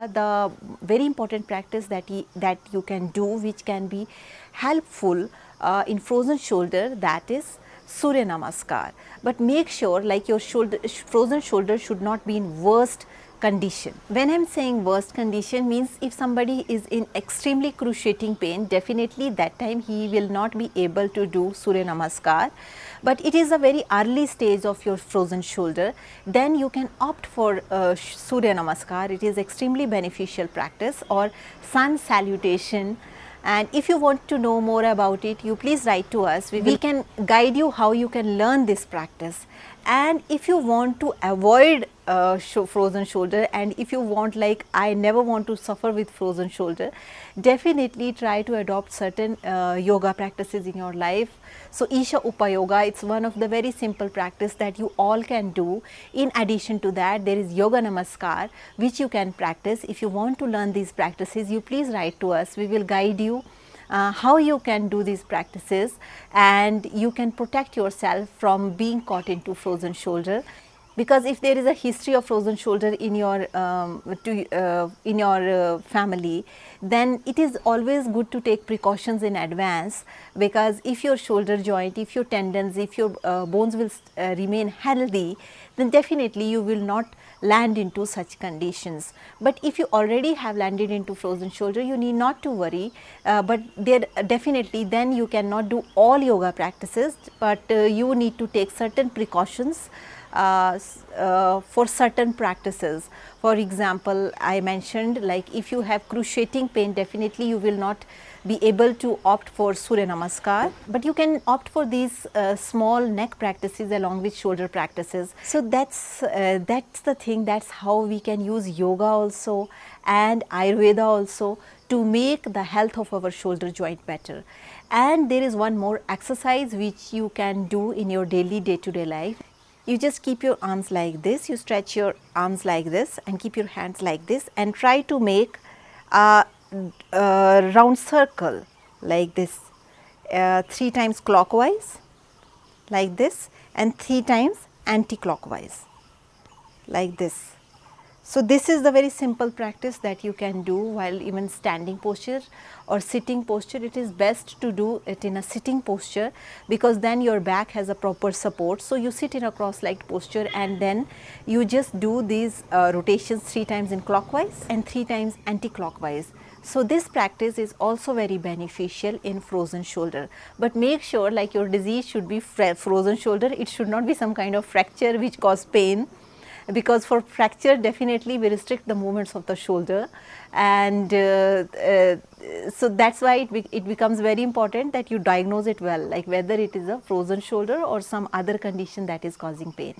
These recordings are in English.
The very important practice that you can do, which can be helpful in frozen shoulder, that is Surya Namaskar. But make sure like your frozen shoulder should not be in worst condition. When I am saying worst condition means if somebody is in extremely cruciating pain, definitely that time he will not be able to do Surya Namaskar. But it is a very early stage of your frozen shoulder, then you can opt for Surya Namaskar. It is extremely beneficial practice, or sun salutation. And if you want to know more about it, you please write to us. We can guide you how you can learn this practice. And if you want to avoid frozen shoulder, and if you want, like, I never want to suffer with frozen shoulder, definitely try to adopt certain yoga practices in your life. So Isha Upa Yoga, it's one of the very simple practice that you all can do. In addition to that, there is Yoga Namaskar, which you can practice. If you want to learn these practices, you please write to us. We will guide you how you can do these practices, and you can protect yourself from being caught into frozen shoulder. Because if there is a history of frozen shoulder in your family, then it is always good to take precautions in advance, because if your shoulder joint, if your tendons, if your bones will remain healthy, then definitely you will not land into such conditions. But if you already have landed into frozen shoulder, you need not to worry, but there definitely then you cannot do all yoga practices, but you need to take certain precautions for certain practices. For example, I mentioned, like, if you have cruciating pain, definitely you will not be able to opt for Surya Namaskar, but you can opt for these small neck practices along with shoulder practices. So that's the thing. That's how we can use yoga also and Ayurveda also to make the health of our shoulder joint better. And there is one more exercise which you can do in your daily day-to-day life. You just keep your arms like this, you stretch your arms like this and keep your hands like this, and try to make a round circle like this, 3 times clockwise like this, and 3 times anti-clockwise like this. So this is the very simple practice that you can do while even standing posture or sitting posture. It is best to do it in a sitting posture, because then your back has a proper support. So you sit in a cross-legged posture, and then you just do these rotations 3 times in clockwise and 3 times anti-clockwise. So this practice is also very beneficial in frozen shoulder. But make sure, like, your disease should be frozen shoulder. It should not be some kind of fracture which cause pain, because for fracture definitely we restrict the movements of the shoulder, and so that's why it becomes very important that you diagnose it well, like whether it is a frozen shoulder or some other condition that is causing pain.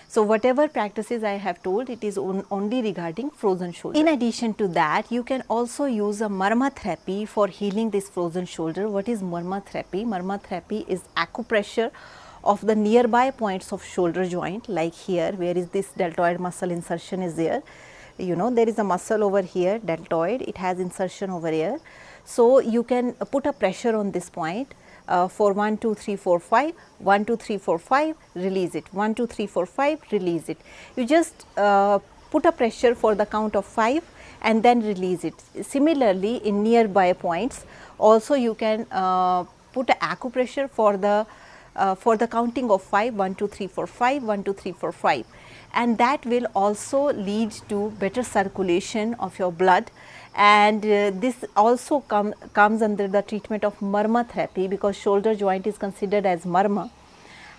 So whatever practices I have told, it is only regarding frozen shoulder. In addition to that, you can also use a marma therapy for healing this frozen shoulder. What is marma therapy? Marma therapy is acupressure of the nearby points of shoulder joint, like here, where is this deltoid muscle insertion is there. You know, there is a muscle over here, deltoid, it has insertion over here. So you can put a pressure on this point for 1, 2, 3, 4, 5, 1, 2, 3, 4, 5, release it, 1, 2, 3, 4, 5, release it. You just put a pressure for the count of 5 and then release it. Similarly, in nearby points also you can put a acupressure for the counting of 5, 1, 2, 3, 4, 5, 1, 2, 3, 4, 5, and that will also lead to better circulation of your blood. And this also comes under the treatment of marma therapy, because shoulder joint is considered as marma,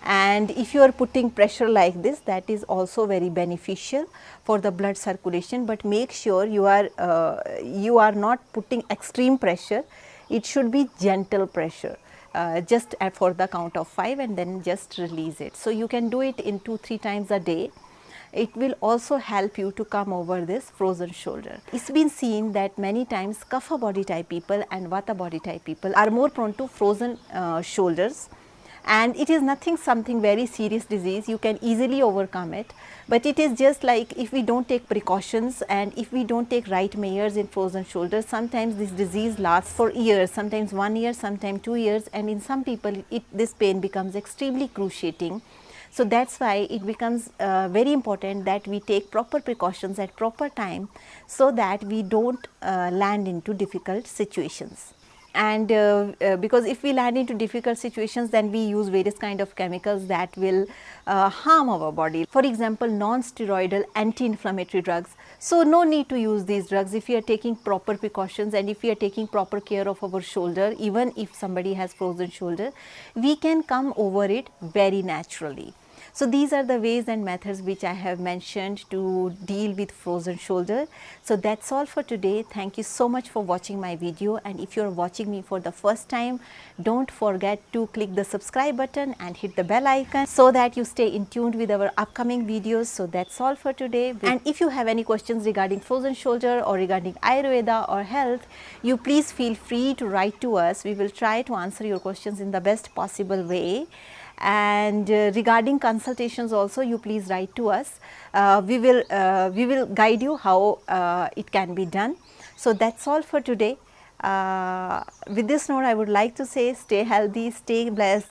and if you are putting pressure like this, that is also very beneficial for the blood circulation. But make sure you are not putting extreme pressure. It should be gentle pressure. Just for the count of 5 and then just release it. So you can do it in 2-3 times a day. It will also help you to come over this frozen shoulder. It's been seen that many times Kapha body type people and Vata body type people are more prone to frozen shoulders, and it is something very serious disease. You can easily overcome it, but it is just like if we don't take precautions and if we don't take right measures in frozen shoulders, sometimes this disease lasts for years, sometimes 1 year, sometimes 2 years, and in some people this pain becomes extremely cruciating. So that's why it becomes very important that we take proper precautions at proper time, so that we don't land into difficult situations. And because if we land into difficult situations, then we use various kind of chemicals that will harm our body. For example, non-steroidal anti-inflammatory drugs. So no need to use these drugs if we are taking proper precautions, and if we are taking proper care of our shoulder. Even if somebody has frozen shoulder, we can come over it very naturally. So these are the ways and methods which I have mentioned to deal with frozen shoulder. So that's all for today. Thank you so much for watching my video, and if you are watching me for the first time, don't forget to click the subscribe button and hit the bell icon so that you stay in tune with our upcoming videos. So that's all for today, and if you have any questions regarding frozen shoulder or regarding Ayurveda or health, you please feel free to write to us. We will try to answer your questions in the best possible way. And regarding consultations also, you please write to us. We will guide you how it can be done. So that's all for today. With this note, I would like to say, stay healthy, stay blessed.